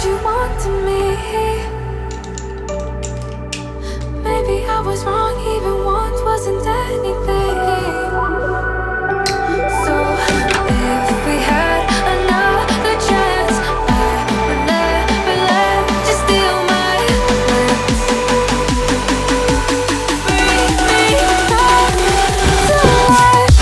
you wanted me. Maybe I was wrong, even once wasn't anything. So if we had another chance, I would never let you steal my lips. Bring me back to life.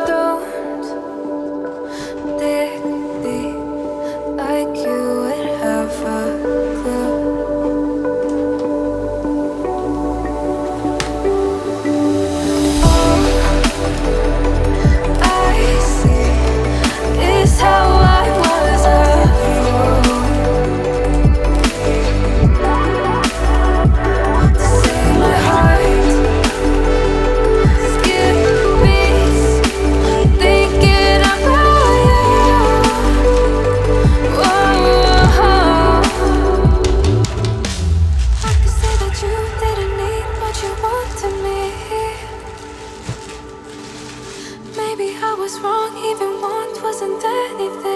Don't dig deep like you would have a clue. All I see is how I was a fool to save my heart. Skip beats, thinking about you. Whoa. I could say that you didn't need what you wanted me. Maybe I was wrong, even once wasn't anything.